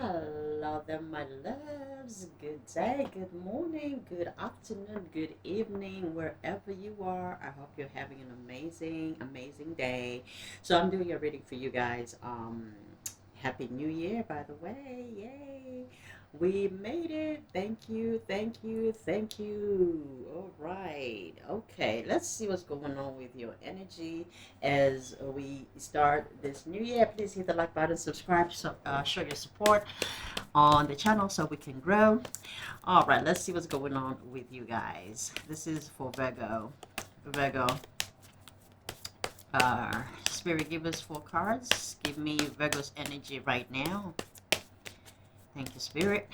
Hello there, my loves. Good day, good morning, good afternoon, good evening, wherever you are. I hope you're having an amazing day. So I'm doing a reading for you guys. Happy New Year, by the way. Yay! We made it. Thank you, thank you, thank you. All right. Okay, let's see what's going on with your energy as we start this new year. Please hit the like button, subscribe, so show your support on the channel so we can grow. All right, let's see what's going on with you guys. This is for Virgo. Virgo, Spirit, give us 4 cards. Give me Virgo's energy right now. Thank you, Spirit.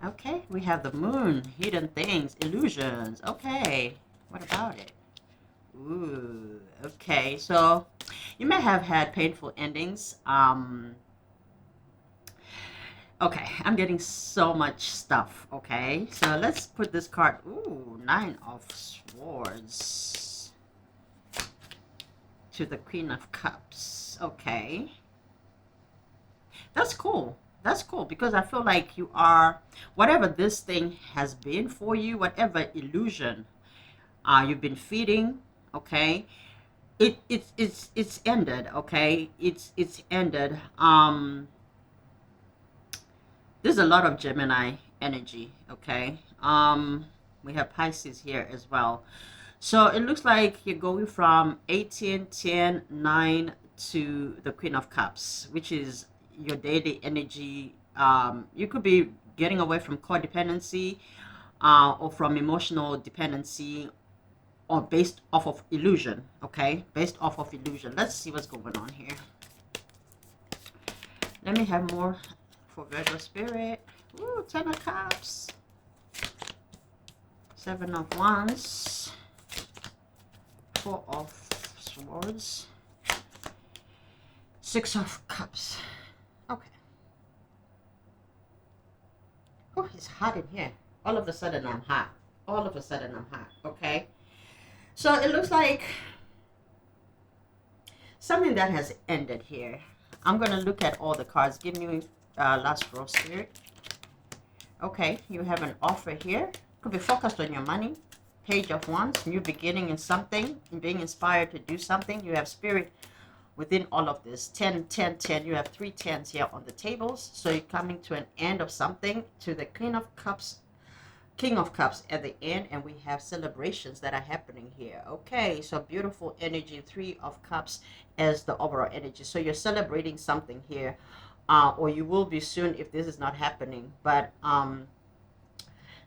Okay, we have the moon, hidden things, illusions. Okay, what about it? Ooh, okay. So you may have had painful endings. Okay, I'm getting so much stuff. Okay, so let's put this card. Ooh, 9 of Swords to the Queen of Cups. Okay, that's cool. That's cool because I feel like you are, whatever this thing has been for you, whatever illusion you've been feeding. Okay, it's ended. Okay, it's ended. There's a lot of Gemini energy. Okay, we have Pisces here as well. So it looks like you're going from 18, 10, 9 to the Queen of Cups, which is your daily energy. You could be getting away from codependency or from emotional dependency, or based off of illusion. Okay, based off of illusion. Let's see what's going on here. Let me have more for Virgo Spirit. Ooh, 10 of Cups, 7 of Wands, 4 of Swords, 6 of Cups. Okay. Oh, it's hot in here. All of a sudden I'm hot. All of a sudden I'm hot. Okay. So it looks like something that has ended here. I'm going to look at all the cards. Give me last row, Spirit. Okay, you have an offer here. Could be focused on your money. Page of Wands, new beginning in something, and being inspired to do something. You have Spirit within all of this. 10, 10, 10. You have 3 10s here on the tables. So you're coming to an end of something, to the Queen of Cups, King of Cups at the end, and we have celebrations that are happening here. Okay, so beautiful energy. 3 of Cups as the overall energy. So you're celebrating something here, or you will be soon if this is not happening. But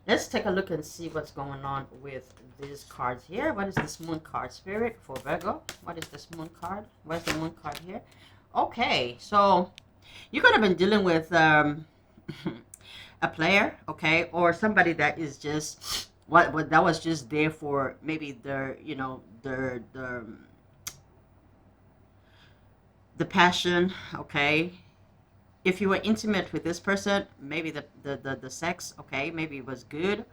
let's take a look and see what's going on with these cards here. What is this Moon card, Spirit, for Virgo? What is this Moon card? Where's the Moon card here? Okay, so you could have been dealing with a player, okay, or somebody that is just what that was just there for maybe their, you know, the passion, okay. If you were intimate with this person, maybe the sex, okay, maybe it was good,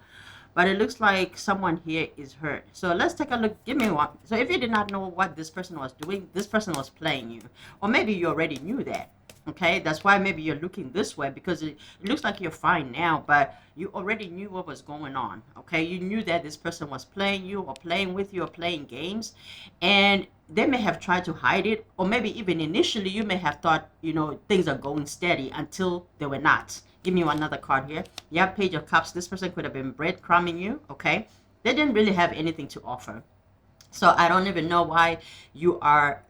but it looks like someone here is hurt. So let's take a look. Give me one. So if you did not know what this person was doing, this person was playing you, or maybe you already knew that. Okay, that's why maybe you're looking this way, because it looks like you're fine now, but you already knew what was going on. Okay, you knew that this person was playing you or playing with you or playing games, and they may have tried to hide it, or maybe even initially you may have thought, you know, things are going steady until they were not. Give me another card here. You have Page of Cups. This person could have been breadcrumbing you. Okay, they didn't really have anything to offer, so I don't even know why you are,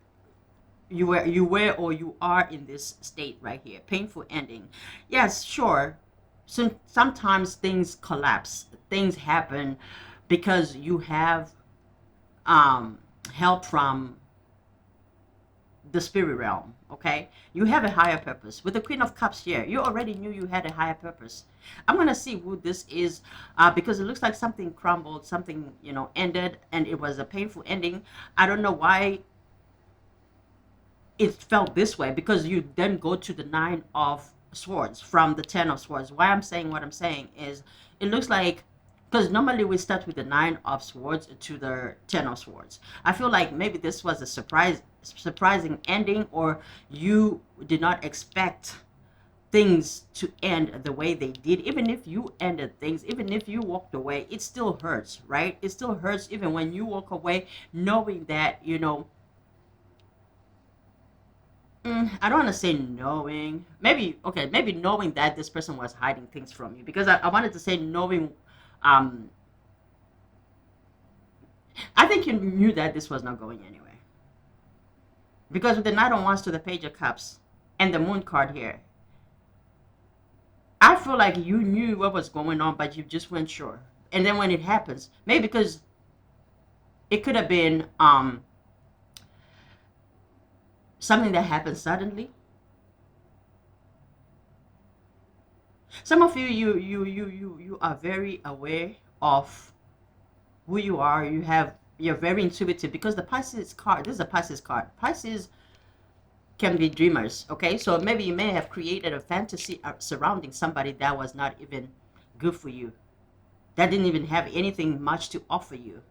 you were or you are in this state right here. Painful ending. Yes, sure. So sometimes things collapse, things happen because you have help from the spirit realm. Okay, you have a higher purpose. With the Queen of Cups here, you already knew you had a higher purpose. I'm gonna see who this is, because it looks like something crumbled, something, you know, ended, and it was a painful ending. I don't know why it felt this way, because you then go to the 9 of Swords from the 10 of Swords. Why I'm saying what I'm saying is, it looks like Because normally we start with the Nine of Swords to the Ten of Swords. I feel like maybe this was a surprising ending, or you did not expect things to end the way they did. Even if you ended things, even if you walked away, it still hurts, right? It still hurts even when you walk away, knowing that, I don't want to say knowing. Maybe, okay, maybe knowing that this person was hiding things from you. Because I wanted to say knowing, um, I think you knew that this was not going anywhere. Because with the Knight of Wands to the Page of Cups and the Moon card here, I feel like you knew what was going on, but you just weren't sure. And then when it happens, maybe because it could have been something that happened suddenly. Some of you are very aware of who you are. You're very intuitive, because the Pisces card, this is a Pisces card. Pisces can be dreamers, okay? So maybe you may have created a fantasy surrounding somebody that was not even good for you, that didn't even have anything much to offer you.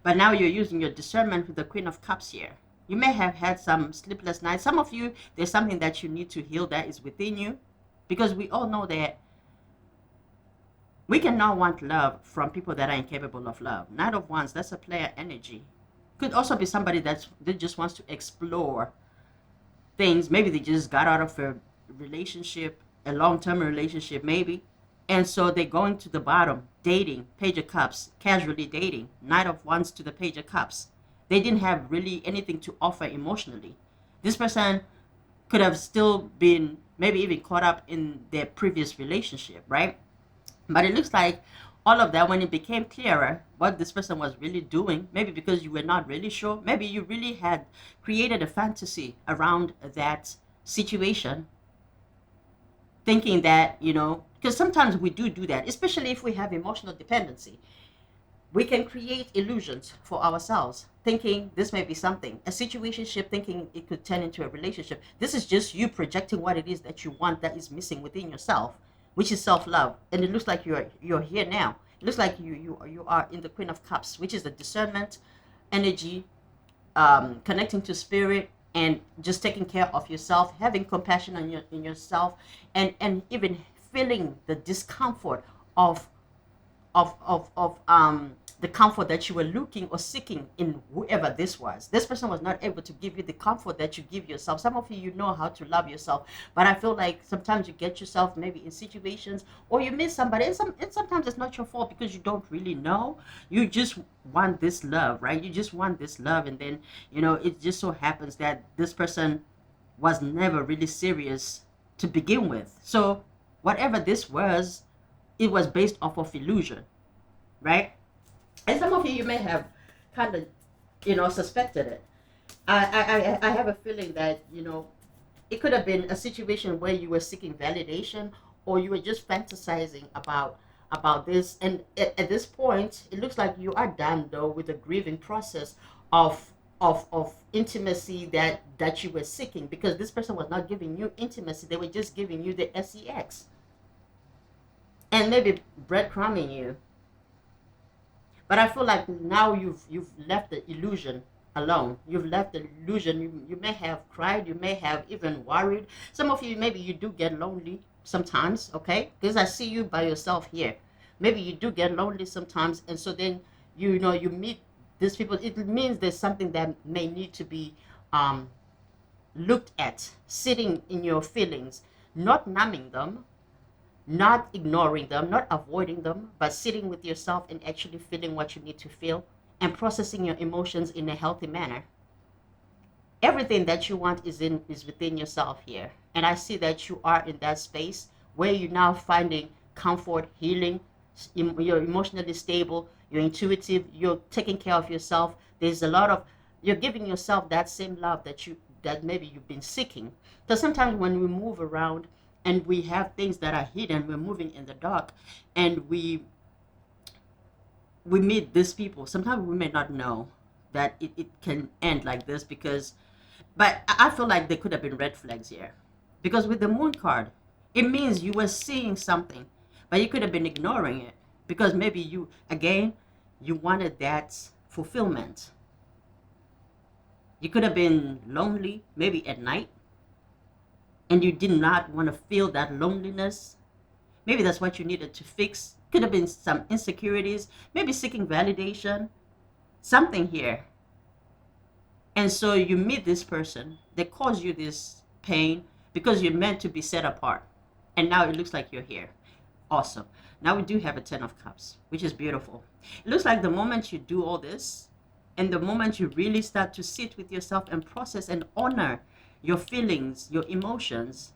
But now you're using your discernment with the Queen of Cups here. You may have had some sleepless nights. Some of you, there's something that you need to heal that is within you, because we all know that we cannot want love from people that are incapable of love. Knight of Wands, that's a player energy. Could also be somebody that just wants to explore things. Maybe they just got out of a relationship, a long-term relationship maybe, and so they're going to the bottom, dating, Page of Cups, casually dating, Knight of Wands to the Page of Cups. They didn't have really anything to offer emotionally. This person could have still been maybe even caught up in their previous relationship, right? But it looks like all of that, when it became clearer what this person was really doing, maybe because you were not really sure, maybe you really had created a fantasy around that situation, thinking that, because sometimes we do that, especially if we have emotional dependency. We can create illusions for ourselves, thinking this may be something, a situationship, thinking it could turn into a relationship. This is just you projecting what it is that you want that is missing within yourself, which is self-love. And it looks like you're here now. It looks like you are in the Queen of Cups, which is the discernment energy, connecting to spirit, and just taking care of yourself, having compassion on in yourself, and even feeling the discomfort of the comfort that you were looking or seeking in whoever this was. This person was not able to give you the comfort that you give yourself. Some of you know how to love yourself, but I feel like sometimes you get yourself maybe in situations, or you miss somebody, and sometimes it's not your fault, because you don't really know. You just want this love, right? You just want this love, and then it just so happens that this person was never really serious to begin with. So whatever this was, it was based off of illusion, right? And some of you may have kind of suspected it. I have a feeling that it could have been a situation where you were seeking validation, or you were just fantasizing about this. And at this point, it looks like you are done though with the grieving process of intimacy that you were seeking, because this person was not giving you intimacy. They were just giving you the sex, and maybe breadcrumbing you. But I feel like now you've left the illusion alone. You've left the illusion. You may have cried. You may have even worried. Some of you, maybe you do get lonely sometimes, okay? Because I see you by yourself here. Maybe you do get lonely sometimes. And so then, you meet these people. It means there's something that may need to be looked at, sitting in your feelings, not numbing them, not ignoring them, not avoiding them, but sitting with yourself and actually feeling what you need to feel, and processing your emotions in a healthy manner. Everything that you want is within yourself here. And I see that you are in that space where you're now finding comfort, healing, you're emotionally stable, you're intuitive, you're taking care of yourself. There's a lot of, you're giving yourself that same love that maybe you've been seeking. Because sometimes when we move around and we have things that are hidden, we're moving in the dark, and we meet these people. Sometimes we may not know that it can end like this, but I feel like there could have been red flags here. Because with the Moon card, it means you were seeing something, But you could have been ignoring it because maybe you, again, you wanted that fulfillment. You could have been lonely, maybe at night, and you did not want to feel that loneliness. Maybe that's what you needed to fix. Could have been some insecurities, maybe seeking validation, something here. And so you meet this person, they cause you this pain because you're meant to be set apart. And now it looks like you're here. Awesome. Now we do have a 10 of cups, which is beautiful. It looks like the moment you do all this, and the moment you really start to sit with yourself and process and honor your feelings, your emotions,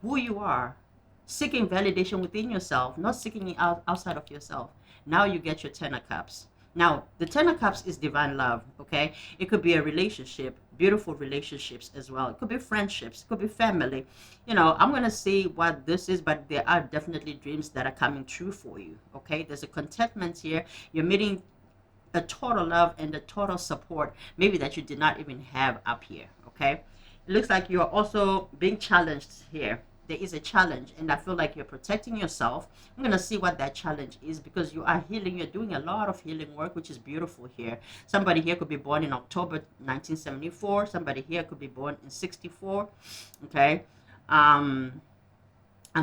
who you are, seeking validation within yourself, not seeking it outside of yourself. Now you get your 10 of cups. Now, the 10 of cups is divine love, okay? It could be a relationship, beautiful relationships as well. It could be friendships, it could be family. You know, I'm going to see what this is, but there are definitely dreams that are coming true for you, okay? There's a contentment here. You're meeting a total love and a total support, maybe that you did not even have up here, okay? It looks like you're also being challenged here. There is a challenge, and I feel like you're protecting yourself. I'm going to see what that challenge is because you are healing. You're doing a lot of healing work, which is beautiful here. Somebody here could be born in October 1974. Somebody here could be born in 64. Okay. I'm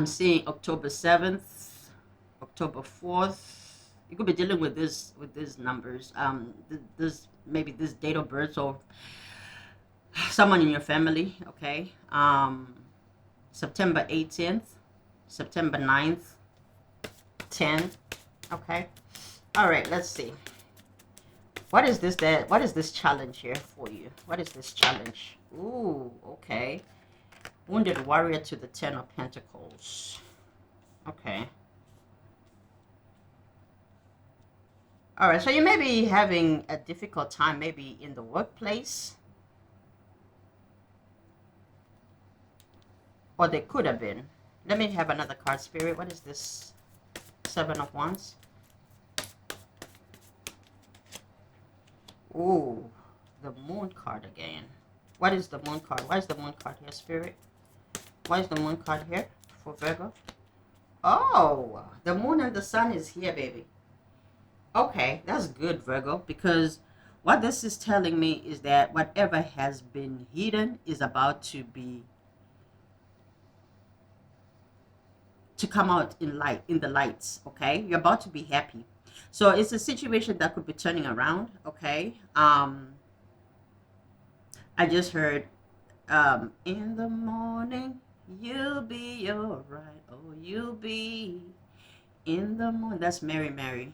seeing October 7th, October 4th. You could be dealing with these numbers. This maybe this date of birth or someone in your family. Okay. September 18th, September 9th, 10. Okay. All right, let's see. What is this what is this challenge here for you? What is this challenge? Ooh, okay. Wounded warrior to the 10 of Pentacles. Okay. All right, so you may be having a difficult time maybe in the workplace. Or they could have been. Let me have another card, Spirit. What is this? 7 of Wands. Ooh, the Moon card again. What is the Moon card? Why is the Moon card here, Spirit? Why is the Moon card here for Virgo? Oh, the Moon and the Sun is here, baby. Okay, that's good, Virgo, because what this is telling me is that whatever has been hidden is about to come out in the lights. Okay, you're about to be happy. So it's a situation that could be turning around. Okay. I just heard in the morning you'll be all right. Oh, you'll be in the morning. That's Mary.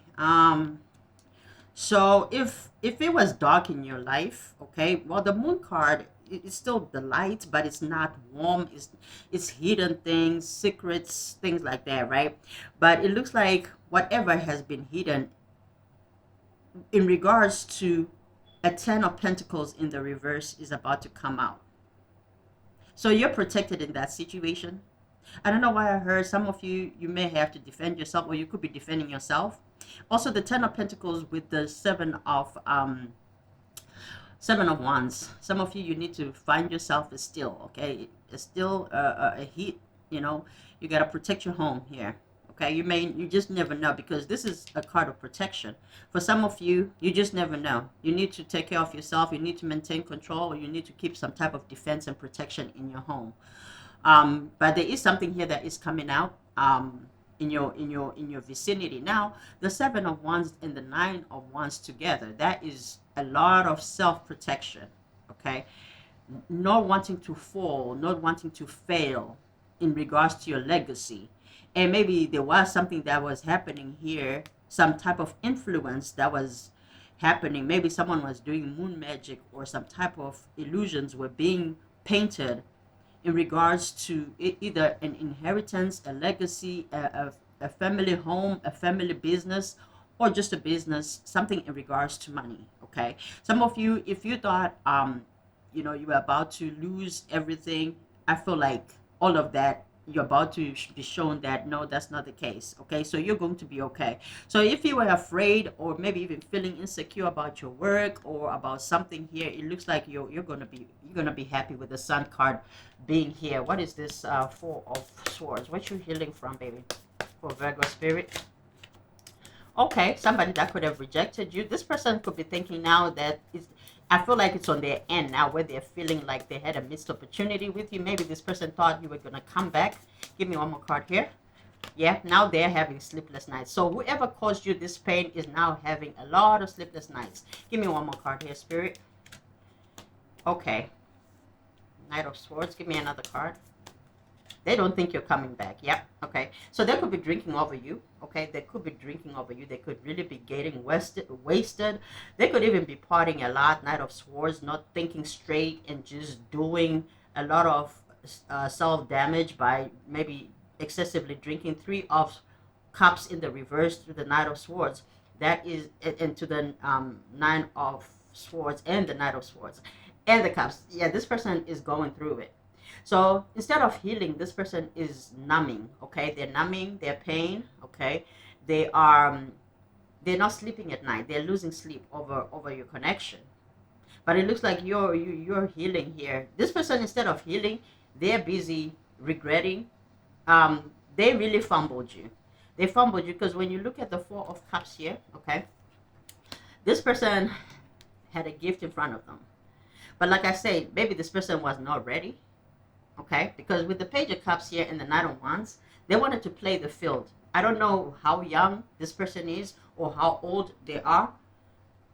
So if it was dark in your life, okay, well, the Moon card, it's still the light, but it's not warm. It's hidden things, secrets, things like that, right? But it looks like whatever has been hidden in regards to a 10 of Pentacles in the reverse is about to come out. So you're protected in that situation. I don't know why I heard some of you may have to defend yourself, or you could be defending yourself. Also, the 10 of Pentacles with the 7 of Wands. Some of you need to find yourself still, okay? It's still a heat, you know. You got to protect your home here, okay? You just never know, because this is a card of protection. For some of you, you just never know. You need to take care of yourself. You need to maintain control, or you need to keep some type of defense and protection in your home. But there is something here that is coming out in your vicinity. Now, the 7 of Wands and the 9 of Wands together, that is a lot of self-protection. Okay, not wanting to fall, not wanting to fail in regards to your legacy. And maybe there was something that was happening here, some type of influence that was happening. Maybe someone was doing moon magic, or some type of illusions were being painted in regards to either an inheritance, a legacy, a family home, a family business, or just a business, something in regards to money. Okay, some of you, if you thought you know, you were about to lose everything, I feel like all of that, you're about to be shown that no, that's not the case. Okay, so you're going to be okay. So if you were afraid, or maybe even feeling insecure about your work or about something here, it looks like you're gonna be happy with the Sun card being here. What is this 4 of Swords? What you healing from, baby? for Virgo spirit. Okay, somebody that could have rejected you. This person could be thinking now that I feel like it's on their end now where they're feeling like they had a missed opportunity with you. Maybe this person thought you were going to come back. Give me one more card here. Yeah, now they're having sleepless nights. So whoever caused you this pain is now having a lot of sleepless nights. Give me one more card here, Spirit. Okay. Knight of Swords. Give me another card. They don't think you're coming back. Yep. Okay. So they could be drinking over you. Okay. They could be drinking over you. They could really be getting wasted. They could even be partying a lot. Knight of Swords, not thinking straight and just doing a lot of self-damage by maybe excessively drinking. Three of Cups in the reverse to the Knight of Swords. That is into the Nine of Swords and the Knight of Swords and the Cups. Yeah, this person is going through it. So instead of healing, this person is numbing. Okay, they're numbing their pain. Okay, they're not sleeping at night. They're losing sleep over your connection. But it looks like you're healing here. This person, instead of healing, they're busy regretting. They really fumbled you. They fumbled you because when you look at the Four of Cups here, okay, this person had a gift in front of them. But like I said, maybe this person was not ready. Okay, because with the Page of Cups here and the Knight of Wands, they wanted to play the field. I don't know how young this person is or how old they are,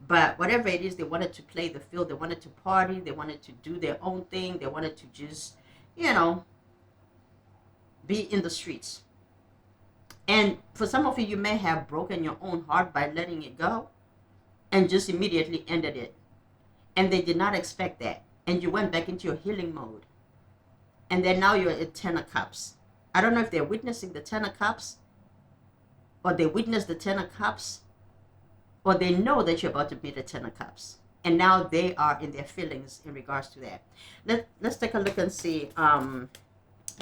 but whatever it is, they wanted to play the field. They wanted to party. They wanted to do their own thing. They wanted to just, be in the streets. And for some of you, you may have broken your own heart by letting it go and just immediately ended it. And they did not expect that. And you went back into your healing mode. And then now you're at Ten of Cups. I don't know if they're witnessing the Ten of Cups, or they witness the Ten of Cups, or they know that you're about to be the Ten of Cups. And now they are in their feelings in regards to that. Let's take a look and see.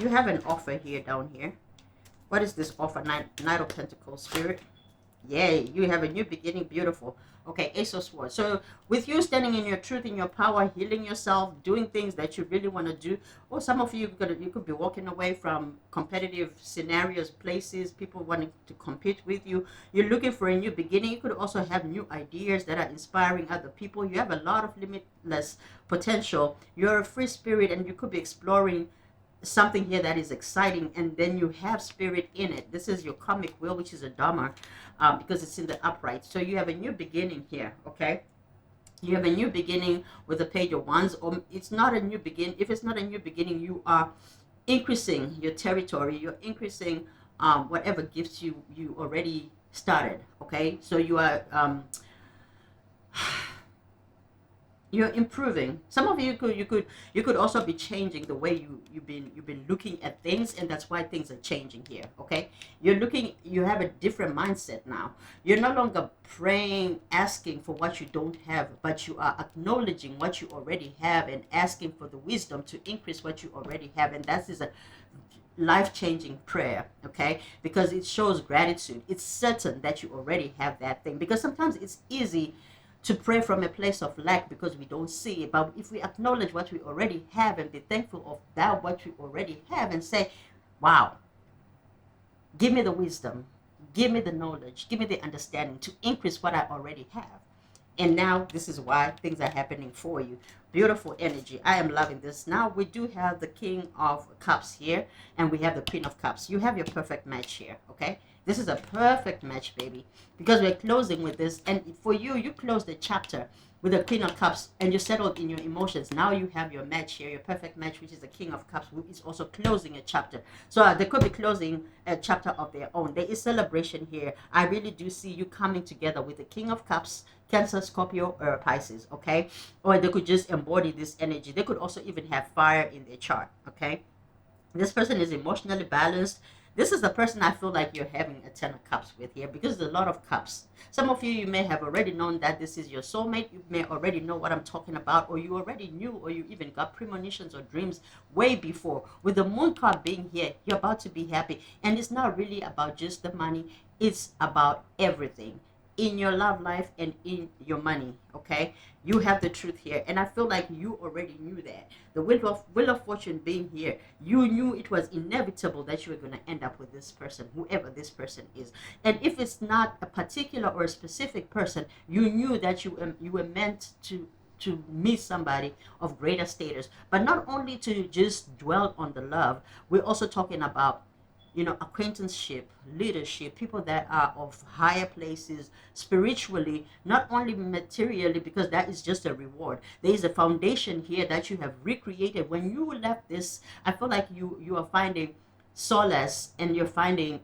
You have an offer here down here. What is this offer? Knight of Pentacles, Spirit. Yay, you have a new beginning. Beautiful. Okay, Ace of Swords. So with you standing in your truth, in your power, healing yourself, doing things that you really want to do, or some of you could be walking away from competitive scenarios, places, people wanting to compete with you. You're looking for a new beginning. You could also have new ideas that are inspiring other people. You have a lot of limitless potential. You're a free spirit, and you could be exploring something here that is exciting, and then you have spirit in it. This is your karmic wheel, which is a Dharma, because it's in the upright. So you have a new beginning here. Okay, you have a new beginning with the Page of Wands, or it's not a new beginning. If it's not a new beginning, you are increasing your territory. You're increasing whatever gifts you already started. Okay, so you are you're improving. Some of you could also be changing the way you've been looking at things, and that's why things are changing here. Okay, you have a different mindset now. You're no longer praying, asking for what you don't have, but you are acknowledging what you already have and asking for the wisdom to increase what you already have. And that is a life-changing prayer. Okay, because it shows gratitude. It's certain that you already have that thing, because sometimes it's easy to pray from a place of lack because we don't see it. But if we acknowledge what we already have and be thankful of that, what we already have, and say, wow, give me the wisdom, give me the knowledge, give me the understanding to increase what I already have. And now this is why things are happening for you. Beautiful energy. I am loving this. Now we do have the King of Cups here, and we have the Queen of Cups. You have your perfect match here. Okay, this is a perfect match, baby, because we're closing with this. And for you, you close the chapter with the Queen of Cups, and you're settled in your emotions. Now you have your match here, your perfect match, which is the King of Cups, who is also closing a chapter. So they could be closing a chapter of their own. There is celebration here. I really do see you coming together with the King of Cups, Cancer, Scorpio, or Pisces. Okay, or they could just embody this energy. They could also even have fire in their chart. Okay, this person is emotionally balanced. This is the person I feel like you're having a Ten of Cups with here, because there's a lot of cups. Some of you may have already known that this is your soulmate. You may already know what I'm talking about, or you already knew, or you even got premonitions or dreams way before. With the Moon card being here, you're about to be happy. And it's not really about just the money. It's about everything. in your love life and in your money. Okay, you have the truth here, and I feel like you already knew that. The wheel of fortune being here, you knew it was inevitable that you were going to end up with this person, whoever this person is. And if it's not a particular or a specific person, you knew that you were meant to meet somebody of greater status. But not only to just dwell on the love, we're also talking about, acquaintanceship, leadership, people that are of higher places spiritually, not only materially, because that is just a reward. There is a foundation here that you have recreated. When you left this, I feel like you are finding solace, and you're finding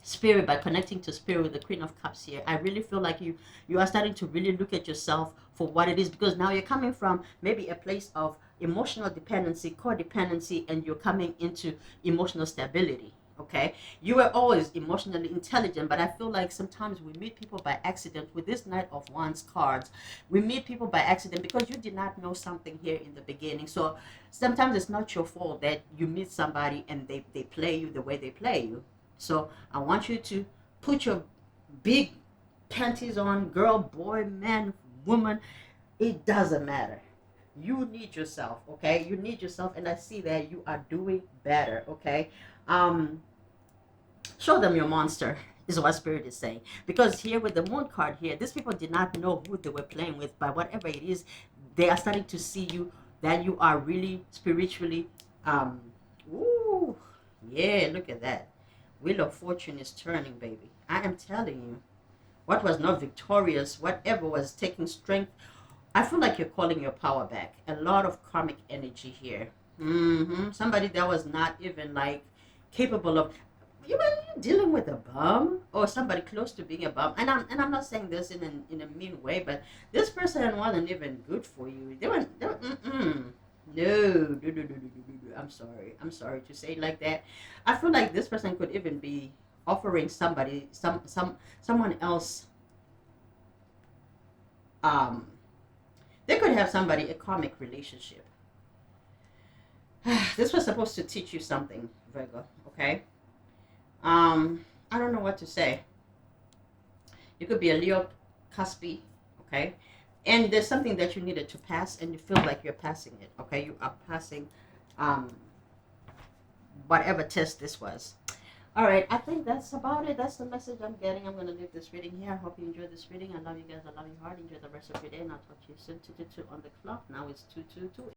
spirit by connecting to spirit with the Queen of Cups here. I really feel like you are starting to really look at yourself for what it is, because now you're coming from maybe a place of emotional dependency, codependency, and you're coming into emotional stability. Okay, you were always emotionally intelligent, but I feel like sometimes we meet people by accident. With this Knight of Wands cards, we meet people by accident because you did not know something here in the beginning. So sometimes it's not your fault that you meet somebody and they play you the way they play you. So I want you to put your big panties on, girl, boy, man, woman. It doesn't matter. You need yourself, okay? You need yourself, and I see that you are doing better, okay? Um, Show them your monster, is what Spirit is saying. Because here with the Moon card here, these people did not know who they were playing with, but whatever it is, they are starting to see you, that you are really spiritually, um, ooh, yeah, look at that. Wheel of Fortune is turning, baby. I am telling you. What was not victorious, whatever was taking strength, I feel like you're calling your power back. A lot of karmic energy here. Somebody that was not even like capable of. You were dealing with a bum or somebody close to being a bum, and I'm not saying this in a mean way, but this person wasn't even good for you. They were no, no, no, no, no, no, no. I'm sorry to say it like that. I feel like this person could even be offering somebody someone else. um they could have somebody a karmic relationship. This was supposed to teach you something, Virgo. Okay. I don't know what to say. You could be a Leo Cusby. Okay, and there's something that you needed to pass, and you feel like you're passing it. Okay, you are passing um whatever test this was. All right, I think that's about it. That's the message I'm getting. I'm going to leave this reading here. I hope you enjoyed this reading. I love you guys. I love you hard. Enjoy the rest of your day, and I'll talk to you soon. 2:22 on the clock. Now it's 2:22.